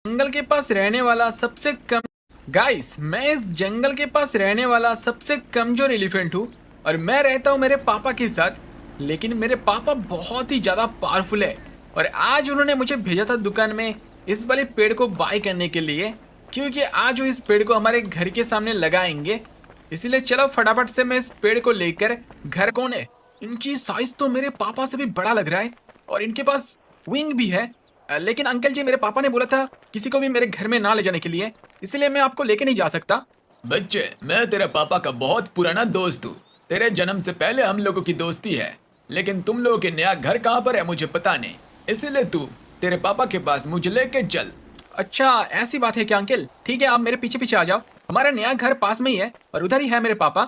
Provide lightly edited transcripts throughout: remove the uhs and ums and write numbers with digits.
जंगल के पास रहने वाला सबसे कम गाइस, मैं इस जंगल के पास रहने वाला सबसे कमजोर एलिफेंट हूँ और मैं रहता हूँ मेरे पापा के साथ। लेकिन मेरे पापा बहुत ही ज्यादा पावरफुल है और आज उन्होंने मुझे भेजा था दुकान में इस वाले पेड़ को बाय करने के लिए, क्योंकि आज वो इस पेड़ को हमारे घर के सामने लगाएंगे। इसीलिए चलो फटाफट से मैं इस पेड़ को लेकर घर। कौन है? इनकी साइज तो मेरे पापा से भी बड़ा लग रहा है और इनके पास विंग भी है। लेकिन अंकल जी, मेरे पापा ने बोला था किसी को भी मेरे घर में ना ले जाने के लिए, इसलिए मैं आपको लेके नहीं जा सकता। बच्चे, मैं तेरे पापा का बहुत पुराना दोस्त हूँ। तेरे जन्म से पहले हम लोगों की दोस्ती है, लेकिन तुम लोगों के नया घर कहाँ पर है मुझे पता नहीं। इसीलिए तू तेरे पापा के पास मुझे लेके चल। अच्छा, ऐसी बात है क्या अंकल? ठीक है, आप मेरे पीछे पीछे आ जाओ। हमारा नया घर पास में ही है और उधर ही है मेरे पापा।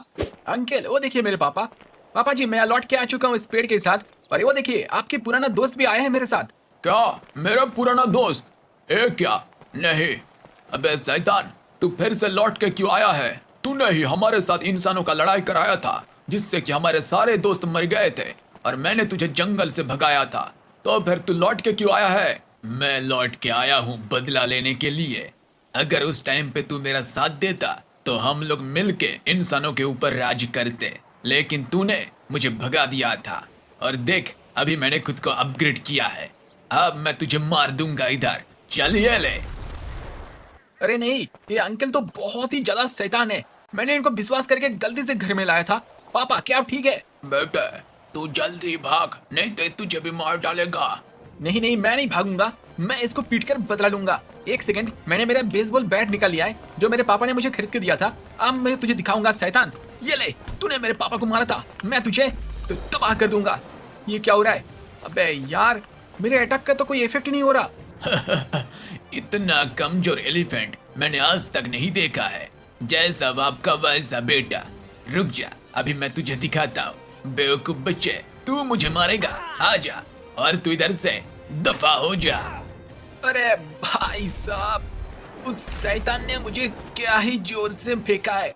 अंकल, वो देखिए मेरे पापा। पापा जी, मैं लौट के आ चुका हूँ इस पेड़ के साथ और वो देखिए आपके पुराना दोस्त भी आया है मेरे साथ। क्या? मेरा पुराना दोस्त? क्या? नहीं। अबे शैतान, तू फिर से लौट के क्यों आया है? तूने ही हमारे साथ इंसानों का लड़ाई कराया था, जिससे कि हमारे सारे दोस्त मर गए थे और मैंने तुझे जंगल से भगाया था। तो फिर तू लौट के क्यों आया है? मैं लौट के आया हूँ बदला लेने के लिए। अगर उस टाइम पे तू मेरा साथ देता तो हम लोग मिलके इंसानों के ऊपर राज करते, लेकिन तूने मुझे भगा दिया था। और देख, अभी मैंने खुद को अपग्रेड किया है। अब मैं तुझे मार दूंगा। इधर चल, ये ले। अरे नहीं, ये अंकल तो बहुत ही ज्यादा शैतान है। मैंने इनको विश्वास करके गलती से घर में लाया था। पापा, क्या आप ठीक है? बेटे, तू जल्दी भाग, नहीं तो तुझे भी मार डालेगा। नहीं नहीं, मैं नहीं भागूंगा। मैं इसको पीट कर बदला लूंगा। एक सेकंड, मैंने मेरा बेसबॉल बैट निकाल लिया है जो मेरे पापा ने मुझे खरीद के दिया था। अब मैं तुझे दिखाऊंगा शैतान। ये ले, तूने मेरे पापा को मारा था, मैं तुझे तो तबाह कर दूंगा। ये क्या हो रहा है? अबे यार, मेरे अटैक का तो कोई इफेक्ट नहीं हो रहा। इतना कमजोर एलिफेंट मैंने आज तक नहीं देखा है। जैसा बाप का वैसा बेटा। रुक जा, अभी मैं तुझे दिखाता हूँ। बेवकूफ बच्चे, तू मुझे मारेगा? आजा और तू इधर से दफा हो जा। अरे भाई साहब, उस शैतान ने मुझे क्या ही जोर से फेंका है।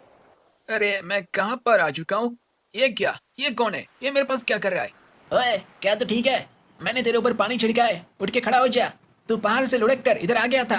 अरे मैं कहाँ पर आ चुका हूँ? ये क्या? ये कौन है? ये मेरे पास क्या कर रहा है? ओए, क्या तू ठीक है? मैंने तेरे ऊपर पानी छिड़का है, उठ के खड़ा हो जा। तू पहाड़ से लुढ़क कर इधर आ गया था।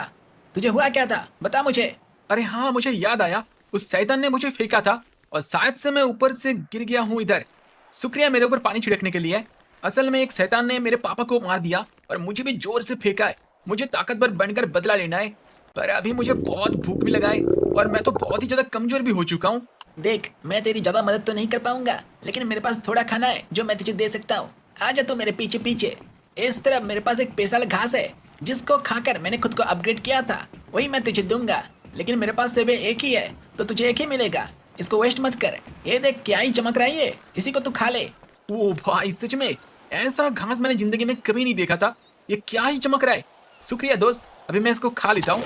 तुझे हुआ क्या था, बता मुझे। अरे हाँ, मुझे याद आया, उस शैतान ने मुझे फेंका था और शायद से मैं ऊपर से गिर गया हूँ इधर। शुक्रिया मेरे ऊपर पानी छिड़कने के लिए। असल में एक शैतान ने मेरे पापा को मार दिया और मुझे भी जोर से फेंका है। मुझे ताकतवर बनकर बदला लेना है, पर अभी मुझे बहुत भूख भी लगा है और मैं तो बहुत ही ज्यादा कमजोर भी हो चुका हूँ। देख, मैं तेरी ज्यादा मदद तो नहीं कर पाऊंगा, लेकिन मेरे पास थोड़ा खाना है जो मैं तुझे दे सकता हूँ। आजा तू मेरे पीछे पीछे। इस तरफ मेरे पास एक स्पेशल घास है जिसको खाकर मैंने खुद को अपग्रेड किया था, वही मैं तुझे दूंगा। लेकिन मेरे पास सिर्फ एक ही है, तो तुझे एक ही मिलेगा। इसको वेस्ट मत कर। ये देख, क्या ही चमक रहा है ये, इसी को तू खा ले। ओ भाई, सच में ऐसा घास मैंने जिंदगी में कभी नहीं देखा था। ये क्या ही चमक रहा है। शुक्रिया दोस्त, अभी मैं इसको खा लेता हूँ।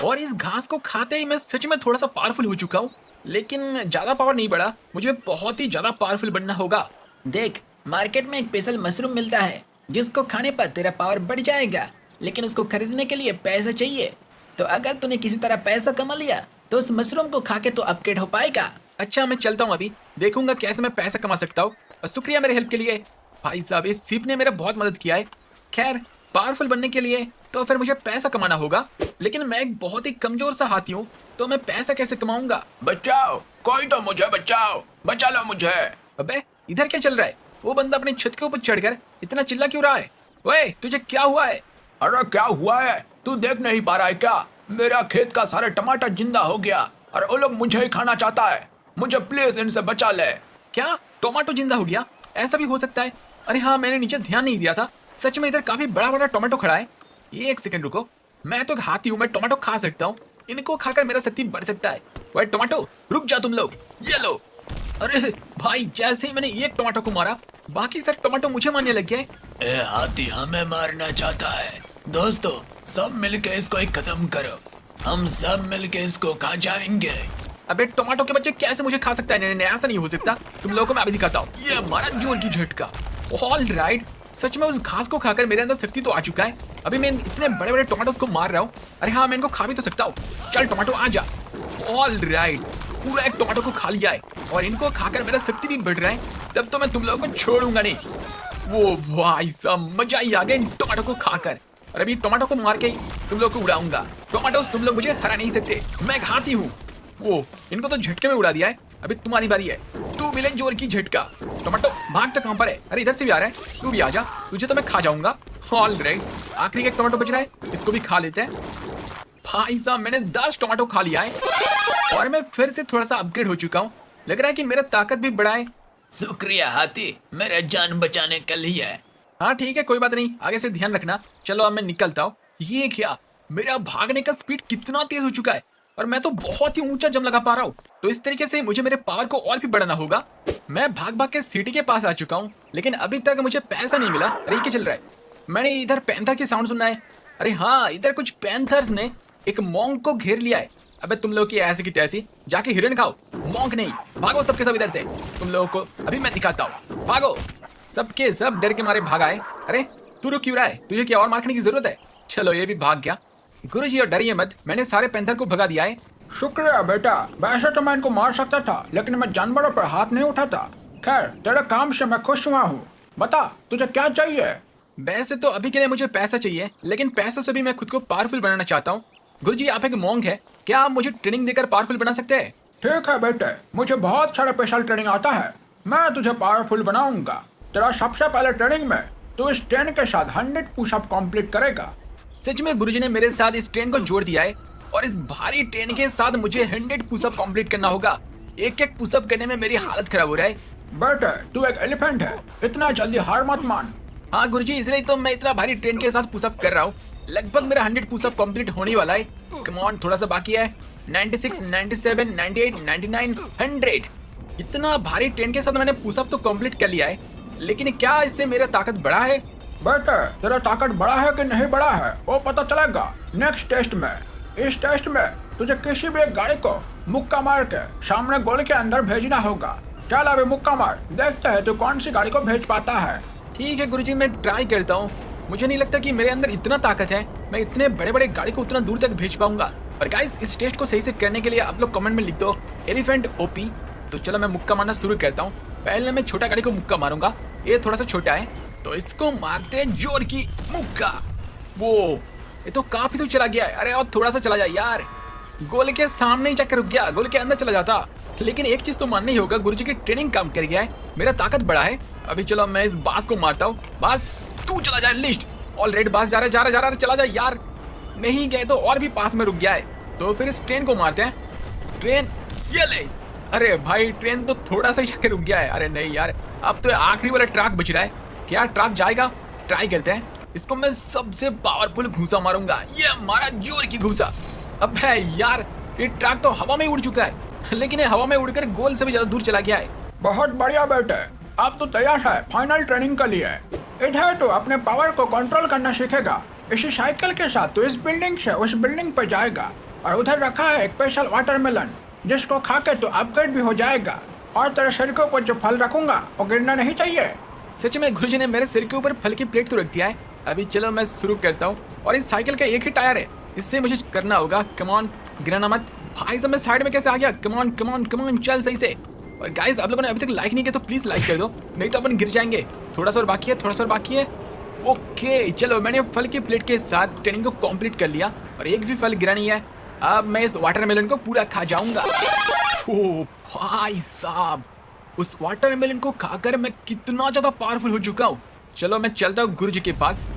और इस घास को खाते ही मैं सच में थोड़ा सा पावरफुल हो चुका हूँ, लेकिन ज्यादा पावर नहीं बढ़ा। मुझे बहुत ही ज्यादा पावरफुल बनना होगा। देख, मार्केट में एक स्पेशल मशरूम मिलता है जिसको खाने पर तेरा पावर बढ़ जाएगा, लेकिन उसको खरीदने के लिए पैसा चाहिए। तो अगर तूने किसी तरह पैसा कमा लिया तो उस मशरूम को खा के तो अपग्रेड हो पाएगा। अच्छा, मैं चलता हूँ, अभी देखूंगा कैसे मैं पैसा कमा सकता हूँ। और शुक्रिया मेरे हेल्प के लिए। भाई साहब, इस सीप ने मेरा बहुत मदद किया है। खैर, पावरफुल बनने के लिए तो फिर मुझे पैसा कमाना होगा, लेकिन मैं एक बहुत ही कमजोर सा हाथी हूँ, तो मैं पैसा कैसे कमाऊंगा? बचाओ, कोई तो मुझे बचाओ, बचा लो मुझे। अबे, इधर क्या चल रहा है? वो बंदा अपने छत के ऊपर चढ़कर इतना चिल्ला क्यों रहा है? ओए, तुझे क्या हुआ है? अरे क्या हुआ है? तू देख नहीं पा रहा है क्या? मेरा खेत का सारा टमाटर जिंदा हो गया और वो लोग मुझे ही खाना चाहता है। मुझे प्लीज इनसे बचा ले। क्या टोमेटो जिंदा हो गया? ऐसा भी हो सकता है? अरे हाँ, मैंने नीचे ध्यान नहीं दिया था। सच में इधर काफी बड़ा बड़ा टोमेटो खड़ा है। एक सेकंड रुको, मैं तो हाथी हूँ, मैं टोमेटो खा सकता हूँ। इनको खाकर मेरा शक्ति बढ़ सकता है। वह टोमेटो, रुक जा तुम लोग, ये लो। अरे भाई, जैसे ही मैंने एक टोमेटो को मारा, बाकी सब टोमेटो मुझे मारने लग गए। ए हाथी हमें मारना चाहता है। दोस्तों, सब मिलके इसको एक खत्म करो। हम सब मिलके इसको खा जाएंगे। अबे टोमेटो के बच्चे कैसे मुझे खा सकता है? नहीं, नहीं, ऐसा नहीं हो सकता। तुम लोगों को मैं अभी दिखाता हूँ। ये हमारा जोर की झटका। ऑल राइट, सच में उस घास को खाकर मेरे अंदर शक्ति तो आ चुका है। अभी मैं इतने बड़े बड़े टोमेटोस को मार रहा हूँ। अरे हाँ, मैं इनको खा भी तो सकता हूँ। चल टोमेटो, आ जा। ऑल राइट, पूरा एक टोमेटो को खा लिया है और इनको खाकर मेरा शक्ति भी बढ़ रहा है। तब तो मैं तुम लोगों को छोड़ूंगा नहीं। वो भाई साहब, मजा ही आ गया इन टोमेटो को खाकर। और अभी टोमेटो को मार के ही तुम लोग को उड़ाऊंगा। टोमेटोस तुम लोग मुझे हरा नहीं सकते, मैं एक हाथी हूँ। वो इनको तो झटके में उड़ा दिया है। अभी तुम्हारी बारी है, तू मिले जोर की झटका। टोमेटो भाग तक कहाँ पर है? अरे इधर से भी आ रहा है, तू भी आ जा, तुझे तो मैं खा जाऊंगा। ऑलराइट, आखिरी एक टोमेटो बच रहा है, इसको भी खा लेते हैं। भाई साहब मैंने 10 टोमेटो खा लिया है और मैं फिर से थोड़ा सा अपग्रेड हो चुका हूँ। लग रहा है कि मेरा ताकत भी बढ़ा है। शुक्रिया हाथी, मेरा जान बचाने के लिए। हाँ ठीक है, कोई बात नहीं, आगे से ध्यान रखना। चलो अब मैं निकलता हूँ। ये क्या, मेरा भागने का स्पीड कितना तेज हो चुका है और मैं तो बहुत ही ऊंचा जंप लगा पा रहा हूँ। तो इस तरीके से मुझे मेरे पावर को और भी बढ़ाना होगा। मैं भाग भाग के सिटी के पास आ चुका हूँ, लेकिन अभी तक मुझे पैसा नहीं मिला। अरे ये क्या चल रहा है? मैंने इधर पैंथर की साउंड सुना है। अरे हाँ, इधर कुछ पैंथर्स ने एक मॉन्क को घेर लिया है। अबे तुम लोग की ऐसी की तैसी, जाके हिरन खाओ, मॉन्क नहीं। भागो सबके सब इधर से, तुम लोगों को अभी मैं दिखाता हूँ। भागो, सबके सब डर के मारे भाग आए। अरे तू रुक क्यों रहा है? तुझे क्या और मारने की जरूरत है? चलो ये भी भाग गया। गुरुजी और डरिए मत, मैंने सारे पैंथर को भगा दिया है। शुक्रिया बेटा, वैसे तो मैं इनको मार सकता था, लेकिन मैं जानवरों पर हाथ नहीं उठाता। खैर, तेरे काम से मैं खुश हुआ हूँ। बता तुझे क्या चाहिए? वैसे तो अभी के लिए मुझे पैसा चाहिए, लेकिन पैसों से भी मैं खुद को पावरफुल बनाना चाहता हूँ। गुरुजी आप एक मॉन्क है, क्या आप मुझे ट्रेनिंग देकर पावरफुल बना सकते हैं? ठीक है बेटे, मुझे बहुत सारा स्पेशल ट्रेनिंग आता है, मैं तुझे पावरफुल बनाऊंगा। तेरा सबसे पहले ट्रेनिंग में तू इस ट्रेन के साथ 100 पुशअप कंप्लीट करेगा। सच में गुरुजी ने मेरे साथ इस ट्रेन को जोड़ दिया है और इस भारी ट्रेन के साथ मुझे 100 पुशअप कंप्लीट करना होगा। एक एक पुशअप करने में मेरी हालत खराब हो रहा है। बेटे तू एक एलिफेंट है, इतना जल्दी हार मत मान। हाँ गुरुजी, इसलिए तो मैं इतना भारी ट्रेन के साथ पुशअप कर रहा हूँ। लगभग मेरा 100 पुशअप कंप्लीट होने वाला है। कम ऑन, थोड़ा सा बाकी है। 96, 97, 98, 99, 100। इतना भारी ट्रेन के साथ मैंने पुशअप तो कंप्लीट कर लिया है, लेकिन क्या इससे मेरा ताकत बढ़ा है? बेटे तेरा ताकत बढ़ा है कि नहीं बढ़ा है वो पता चलेगा नेक्स्ट टेस्ट में। इस टेस्ट में तुझे किसी भी एक गाड़ी को मुक्का मार के सामने गोल के अंदर भेजना होगा। चल अभी मुक्का मार, देखते हैं तू कौन सी गाड़ी को भेज पाता है। ठीक है गुरुजी, मैं ट्राई करता हूँ। मुझे नहीं लगता कि मेरे अंदर इतना ताकत है, मैं इतने बड़े बड़े गाड़ी को उतना दूर तक भेज पाऊंगा। और गाइस, इस टेस्ट को सही से करने के लिए आप लोग कमेंट में लिख दो एलिफेंट ओपी। तो चलो मैं मुक्का मारना शुरू करता हूँ। पहले मैं छोटा गाड़ी को मुक्का मारूंगा, ये थोड़ा सा छोटा है, तो इसको मारते हैं जोर की मुक्का। वो ये तो काफी दूर चला गया है। अरे और थोड़ा सा चला जाए यार, गोल के सामने ही जाकर रुक गया, गोल के अंदर चला जाता। लेकिन एक चीज तो मानना ही होगा, गुरुजी की ट्रेनिंग काम कर गया है, मेरा ताकत बढ़ा है। अभी चलो मैं इस बास को मारता हूँ। बास तू चला जाए लिस्ट। ऑलरेडी बास जा रहा है, चला जाए यार। नहीं गए तो और भी पास में रुक गया है, तो फिर इस ट्रेन को मारते हैं। ट्रेन ये ले। अरे भाई ट्रेन तो थोड़ा सा ही जाकर रुक गया है। अरे नहीं यार, अब तो आखिरी वाला ट्रक बच रहा है। क्या ट्रक जाएगा? ट्राई करते हैं। इसको मैं सबसे पावरफुल घूसा मारूंगा। ये मारा जोर की घूसा। अब यार ये ट्रक तो हवा में उड़ चुका है, लेकिन ये हवा में उड़कर गोल से भी ज्यादा दूर चला गया है। बहुत बढ़िया बेटे, अब तो तैयार है फाइनल ट्रेनिंग के लिए। इधर तो अपने पावर को कंट्रोल करना सीखेगा। इसी साइकिल के साथ तो इस बिल्डिंग से उस बिल्डिंग पर जाएगा। और उधर रखा है एक स्पेशल वाटरमेलन, जिसको खा के तो अपग्रेड भी हो जाएगा। और तेरे सिर के ऊपर जो फल रखूंगा वो गिरना नहीं चाहिए। सच में गुरुजी ने मेरे सिर के ऊपर फल की प्लेट तो रख दिया है। अभी चलो मैं शुरू करता हूँ। और इस साइकिल का एक ही टायर है, इससे मुझे करना होगा। कम ऑन, गिराना मत। भाई साहब मैं साइड में कैसे आ गया? Come on come on come on, चल सही से। और गाइस, आप लोगों ने अभी तक लाइक नहीं किया तो प्लीज लाइक कर दो, नहीं तो अपन गिर जाएंगे। थोड़ा सा और बाकी है, थोड़ा सा और बाकी है। ओके चलो, मैंने फल की प्लेट के साथ ट्रेनिंग को कंप्लीट कर लिया और एक भी फल गिरा नहीं है। अब मैं इस वाटरमेलन को पूरा खा जाऊंगा। ओ भाई साहब, उस वाटरमेलन को खाकर मैं कितना ज्यादा पावरफुल हो चुका हूँ। चलो मैं चलता हूँ गुरुजी के पास।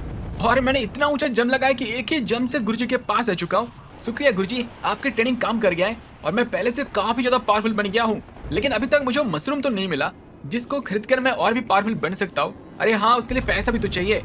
और मैंने इतना ऊंचा जम लगाया कि एक ही जम से गुरुजी के पास आ चुका हूँ। शुक्रिया गुरुजी, आपकी ट्रेनिंग काम कर गया है और मैं पहले से काफी ज्यादा पावरफुल बन गया हूँ। लेकिन अभी तक मुझे मशरूम तो नहीं मिला, जिसको खरीद कर मैं और भी पावरफुल बन सकता हूँ। अरे हाँ, उसके लिए पैसा भी तो चाहिए।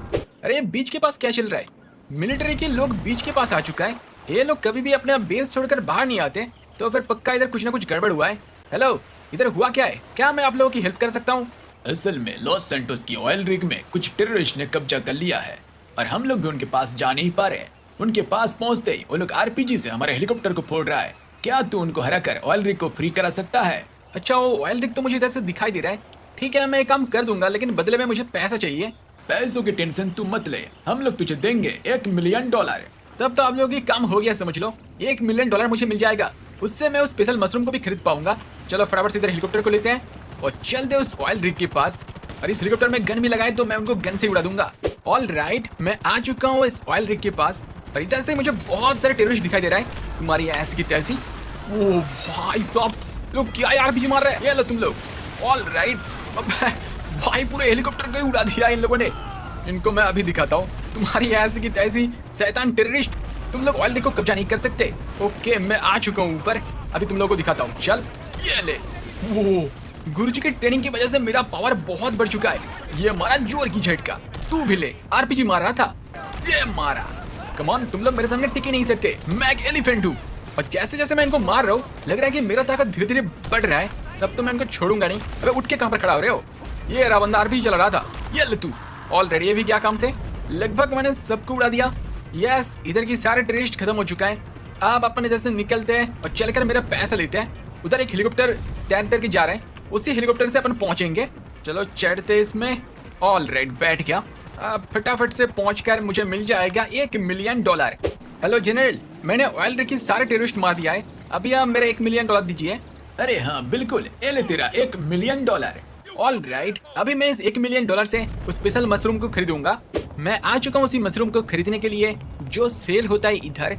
अरे बीच के पास क्या चल रहा है? मिलिट्री के लोग बीच के पास आ चुका है। ये लोग कभी भी अपना बेस छोड़कर बाहर नहीं आते, तो फिर पक्का इधर कुछ ना कुछ गड़बड़ हुआ है। हेलो, इधर हुआ क्या है? क्या मैं आप लोगों की हेल्प कर सकता हूँ? असल में लॉस सैंटोस की ऑयल रिग में कुछ टेररिस्ट ने कब्जा कर लिया है और हम लोग भी उनके पास जा नहीं पा रहे। उनके पास पहुंचते ही वो लोग आरपीजी से हमारे हेलीकॉप्टर को फोड़ रहा है। क्या तू उनको हरा कर ऑयल रिग को फ्री करा सकता है? अच्छा, वो ऑयल रिग तो मुझे इधर से दिखाई दे रहा है। ठीक है, मैं एक काम कर दूंगा, लेकिन बदले में मुझे पैसा चाहिए। पैसों की टेंशन तू मत ले, हम लोग तुझे देंगे $1 मिलियन। तब तो आप लोगों की काम हो गया, समझ लो। $1 मिलियन मुझे मिल जाएगा, उससे मैं उस स्पेशल मशरूम को भी खरीद पाऊंगा। चलो फटाफट से इधर हेलीकॉप्टर को लेते हैं और चलते उस ऑयल रिग के पास। और इस हेलीकॉप्टर में गन भी लगाए तो मैं उनको गन से उड़ा दूंगा। ऑल राइट, मैं आ चुका हूँ इस ऑयल रिग के पास और इधर से मुझे बहुत सारे टेररिस्ट दिखाई दे रहा है, तुम्हारी ऐसी की तैसी। ओ भाई साहब, लोग क्या आरपीजी मार रहे हैं, ये लो तुम लोग। ऑल राइट, भाई पूरे हेलीकॉप्टर को ही उड़ा दिया इन लोगों ने। इनको मैं अभी दिखाता हूँ, तुम्हारी ऐसी की तैसी शैतान टेररिस्ट, तुम लोग ऑयल रिग को कब्जा नहीं कर सकते। ओके, मैं आ चुका हूँ ऊपर, अभी तुम लोगों को दिखाता हूँ। चल ये ले। वो गुरुजी की ट्रेनिंग की वजह से मेरा पावर बहुत बढ़ चुका है। ये मारा जोर की झटका, तू भी ले। आरपीजी मार रहा था, ये मारा। कम ऑन, तुम लोग मेरे सामने टिक ही नहीं सकते, मैं एक एलिफेंट हूँ। और जैसे जैसे मैं इनको मार रहा हूँ लग रहा है कि मेरा ताकत धीरे धीरे बढ़ रहा है, तब तो मैं इनको छोड़ूंगा नहीं। अबे उठ के कहाँ पर खड़ा हो रहे हो? ये रहा बंदा, आरपीजी चला रहा था, ये ले तू। ऑलरेडी ये भी क्या काम से, लगभग मैंने सबको उड़ा दिया। यस, इधर की सारे टेररिस्ट खत्म हो चुका है। अब अपन इधर से निकलते हैं और चलकर मेरा पैसा लेते हैं। उधर एक हेलीकॉप्टर तैर के जा रहे हैं, उसी हेलीकॉप्टर से अपन पहुंचेंगे। चलो चढ़ते इसमें। ऑल राइट, बैठ गया। अब फटाफट से पहुंचकर मुझे मिल जाएगा $1 मिलियन। हेलो जनरल, मैंने ऑयल रिग की सारे टेररिस्ट मार दिया है, अभी आप मेरे $1 मिलियन दीजिए। अरे हाँ बिल्कुल, ये ले तेरा $1 मिलियन। ऑल राइट, अभी मैं इस $1 मिलियन से उस स्पेशल मशरूम को खरीदूंगा। मैं आ चुका हूँ उसी मशरूम को खरीदने के लिए जो सेल होता है इधर।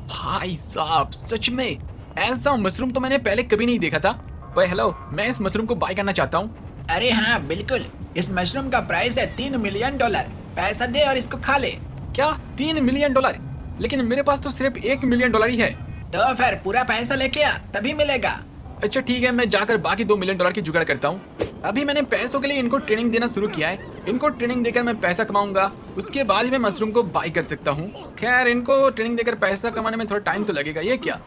भाई साहब, सच में ऐसा मशरूम तो मैंने पहले कभी नहीं देखा था। भाई हेलो, मैं इस मशरूम को बाय करना चाहता हूँ। अरे हाँ बिल्कुल, इस मशरूम का प्राइस है $3 मिलियन। पैसा दे और इसको खा ले। क्या $3 मिलियन? लेकिन मेरे पास तो सिर्फ $1 मिलियन ही है। तो फिर पूरा पैसा लेके आ, तभी मिलेगा। अच्छा ठीक है, मैं जाकर बाकी $2 मिलियन की जुगाड़ करता हूँ। अभी मैंने पैसों के लिए इनको ट्रेनिंग देना शुरू किया है। इनको ट्रेनिंग देकर मैं पैसा कमाऊंगा, उसके बाद ही मैं मशरूम को बाय कर सकता हूँ। खैर, इनको ट्रेनिंग देकर पैसा कमाने में थोड़ा टाइम तो लगेगा। ये क्या,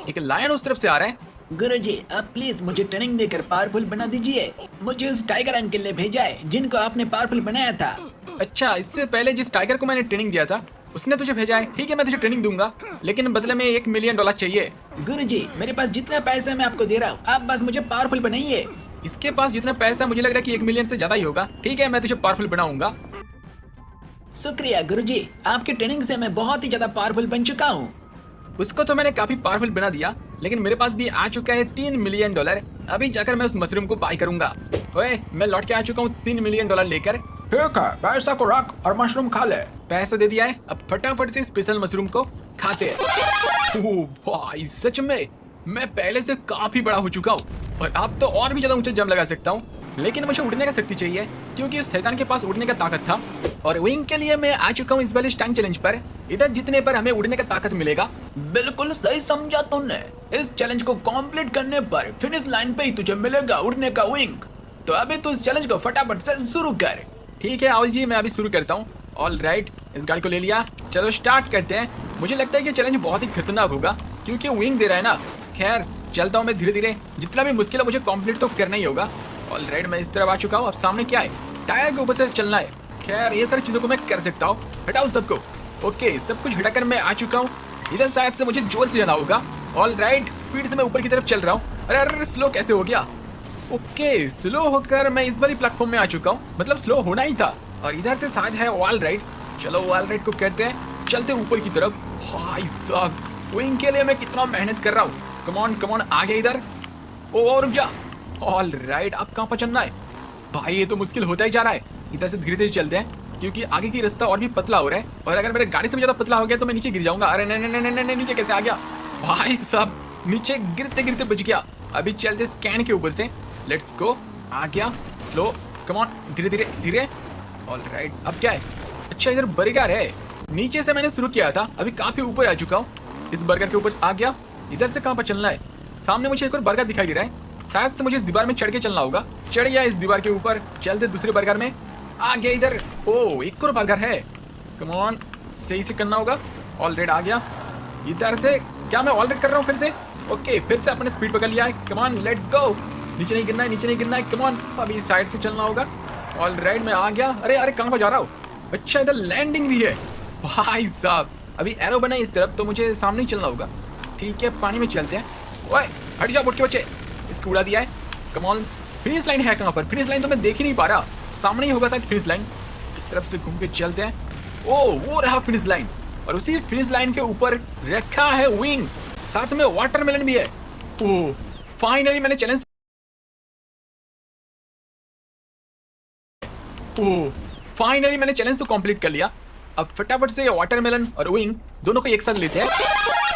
एक लायन उस तरफ से आ रहा है। गुरुजी, आप प्लीज मुझे ट्रेनिंग देकर पावरफुल बना दीजिए। मुझे उस टाइगर अंकल ने भेजा है जिनको आपने पावरफुल बनाया था। अच्छा, इससे पहले जिस टाइगर को मैंने ट्रेनिंग दिया था उसने तुझे भेजा है। ठीक है, मैं तुझे ट्रेनिंग दूंगा, लेकिन बदले में $1 मिलियन चाहिए। गुरुजी, मेरे पास जितना पैसा मैं आपको दे रहा हूँ, आप बस मुझे पावरफुल बनाइए। इसके पास जितना पैसा, मुझे लग रहा है कि $1 मिलियन से ज्यादा ही होगा। ठीक है, मैं तुझे पावरफुल बनाऊंगा। शुक्रिया गुरुजी, आपकी ट्रेनिंग से मैं बहुत ही ज्यादा पावरफुल बन चुका हूँ। उसको तो मैंने काफी पावरफुल बना दिया, लेकिन मेरे पास भी आ चुका है $3 मिलियन। अभी जाकर मैं उस मशरूम को बाय करूंगा। ओए, मैं लौट के आ चुका हूँ $3 मिलियन लेकर। ठीक है, पैसा को रख और मशरूम खा ले। पैसा दे दिया है, अब फटाफट से स्पेशल मशरूम को खाते हैं। ओह भाई, सच में मैं पहले से काफी बड़ा हो चुका हूँ और अब तो और भी ज्यादा ऊंचे जंप लगा सकता हूँ। लेकिन मुझे उड़ने का शक्ति चाहिए, क्योंकि उस शैतान के पास उड़ने का ताकत था। और विंग के लिए मैं आ चुका हूँ इस वाले टाइम चैलेंज पर। इधर जितने पर हमें उड़ने का ताकत मिलेगा। बिल्कुल सही समझा तुमने। इस चैलेंज को कंप्लीट करने पर फिनिश लाइन पे ही तुझे मिलेगा उड़ने का विंग। तो अभी तू इस चैलेंज को फटाफट से शुरू कर। ठीक है आवल जी, मैं अभी शुरू करता हूँ। ऑल राइट, इस गाड़ी को ले लिया, चलो स्टार्ट करते हैं। मुझे लगता है कि चैलेंज बहुत ही खतरनाक होगा, क्योंकि विंग दे रहा है ना। खैर, चलता हूँ मैं धीरे धीरे, जितना भी मुश्किल है मुझे कंप्लीट तो करना ही होगा। ऑल राइट, मैं इस तरफ आ चुका हूँ। अब सामने क्या है, टायर के ऊपर से चलना है। खैर, ये सारी चीजों को मैं कर सकता हूँ। हटाओ सबको। ओके, सब कुछ हटाकर मैं आ चुका हूँ। इधर शायद से मुझे जोर से जाना होगा। ऑल राइट, स्पीड से मैं ऊपर की तरफ चल रहा हूँ। अरे अरे, स्लो कैसे हो गया? ओके, स्लो होकर मैं इस वाली प्लेटफॉर्म में आ चुका हूँ, मतलब स्लो होना ही था। और इधर से शायद है ऑल राइट। चलो ऑल राइट को करते हैं, चलते ऊपर की तरफ। भाई साहब, विंग के लिए मैं कितना मेहनत कर रहा हूँ। कमॉन कमॉन, आगे इधर। ओ रुक जा। ऑल राइट, अब कहाँ पर चलना है भाई? ये तो मुश्किल होता ही जा रहा है। इधर से धीरे धीरे चलते हैं, क्योंकि आगे की रास्ता और भी पतला हो रहा है। और अगर मेरे गाड़ी से भी ज्यादा पतला हो गया तो मैं नीचे गिर जाऊंगा। अरे नहीं नहीं नहीं नहीं, नीचे कैसे आ गया भाई साहब? नीचे गिरते गिरते बच गया। अभी चलते स्कैन के ऊपर से। Let's go. आ गया, स्लो, कमॉन, धीरे धीरे धीरे। ऑल राइट, अब क्या है? अच्छा, इधर बर्गर है। नीचे से मैंने शुरू किया था, अभी काफी ऊपर आ चुका हूँ। इस बर्गर के ऊपर आ गया। इधर से कहाँ पर चलना है? सामने मुझे एक और बर्गर दिखाई दे रहा है, शायद से मुझे इस दीवार में चढ़ के चलना होगा। चढ़ गया इस दीवार के ऊपर, चलते दूसरे बर्गर में। आ गया इधर। ओ, एक और बर्गर है। कमॉन, सही से करना होगा। ऑल राइट, आ गया। इधर से क्या मैं ऑल राइट कर रहा हूँ फिर से? ओके, फिर से अपने स्पीड पकड़ लिया है। Come on, let's go. नीचे नहीं गिरना है, नीचे नहीं गिरना है। कमॉन, अभी इस साइड से चलना होगा। ऑल राइट, मैं आ गया। अरे अरे, कहाँ पर जा रहा हूँ? अच्छा, इधर लैंडिंग भी है भाई साहब। अभी एरो बना है इस तरफ, तो मुझे सामने ही चलना होगा। ठीक है, पानी में चलते हैं। ओए हट जा, बुट के बच्चे। इसको उड़ा दिया है। कमॉन, फिनिश लाइन है कहाँ पर? फिनिश लाइन तो मैं देख ही नहीं पा रहा। सामने ही होगा शायद फिनिश लाइन। इस तरफ से घूम के चलते हैं। ओ, वो रहा फिनिश लाइन। और उसी फिनिश लाइन के ऊपर रखा है विंग, साथ में वाटरमेलन भी है। ओ, फाइनली मैंने चैलेंज। ओ, फाइनली मैंने चैलेंज तो कंप्लीट कर लिया। अब फटाफट से वाटरमेलन और विंग दोनों को एक साथ लेते हैं।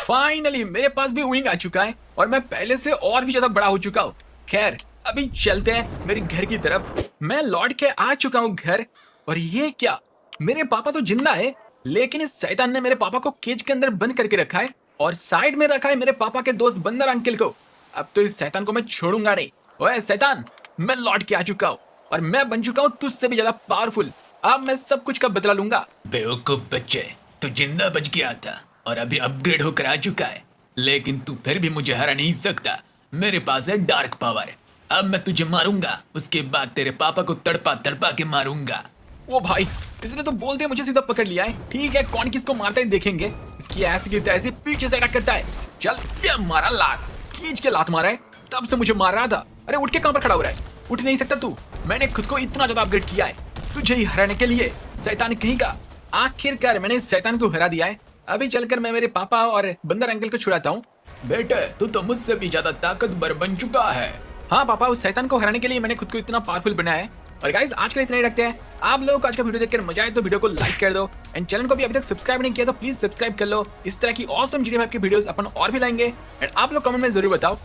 फाइनली मेरे पास भी विंग आ चुका है और मैं पहले से और भी ज्यादा बड़ा हो चुका हूँ। खैर अभी चलते हैं मेरे घर की तरफ। मैं लौट के आ चुका हूँ घर। और ये क्या, मेरे पापा तो जिंदा है, लेकिन इस शैतान ने मेरे पापा को केज के अंदर बंद करके रखा है और साइड में रखा है मेरे पापा के दोस्त बंदर अंकल को। अब तो इस शैतान को मैं छोड़ूंगा नहीं। ओए शैतान, मैं लौट के आ चुका हूँ और मैं बन चुका हूँ तुझसे भी ज्यादा पावरफुल। अब मैं सब कुछ का बदला लूंगा। बेवकूफ बच्चे, तू जिंदा बच गया था और अभी अपग्रेड होकर आ चुका है, लेकिन तू फिर भी मुझे हरा नहीं सकता। मेरे पास है डार्क पावर। अब मैं तुझे मारूंगा, उसके बाद तेरे पापा को तड़पा तड़पा के मारूंगा। वो भाई, इसने तो बोलते मुझे सीधा पकड़ लिया है। ठीक है, कौन किसको मारता है देखेंगे। इसकी ऐसी की तैसी पीछे से अटैक करता है। चल, ये मारा लात, खींच के लात मारा है। तब से मुझे मार रहा था। अरे उठ के कहां पर खड़ा हो रहा है? उठ नहीं सकता तू। मैंने खुद को इतना ज्यादा अपग्रेड किया है तुझे ही हराने के लिए। शैतान कहीं का, आखिरकार मैंने इस शैतान को हरा दिया है। अभी चलकर मैं मेरे पापा और बंदर अंकल को छुड़ाता हूँ। बेटे, तू तो मुझसे भी ज्यादा ताकतवर बन चुका है। हाँ पापा, उस शैतान को हराने के लिए मैंने खुद को इतना पावरफुल बनाया है। और गाइस, आज के लिए इतना ही रखते हैं। आप लोगों को आज का वीडियो देखकर मजा आए तो वीडियो को लाइक कर दो एंड चैनल को भी अभी तक सब्सक्राइब नहीं किया तो प्लीज सब्सक्राइब कर लो। इस तरह की ऑसम GTA 5 की वीडियोस अपन और भी लाएंगे एंड आप लोग कमेंट में जरूर बताओ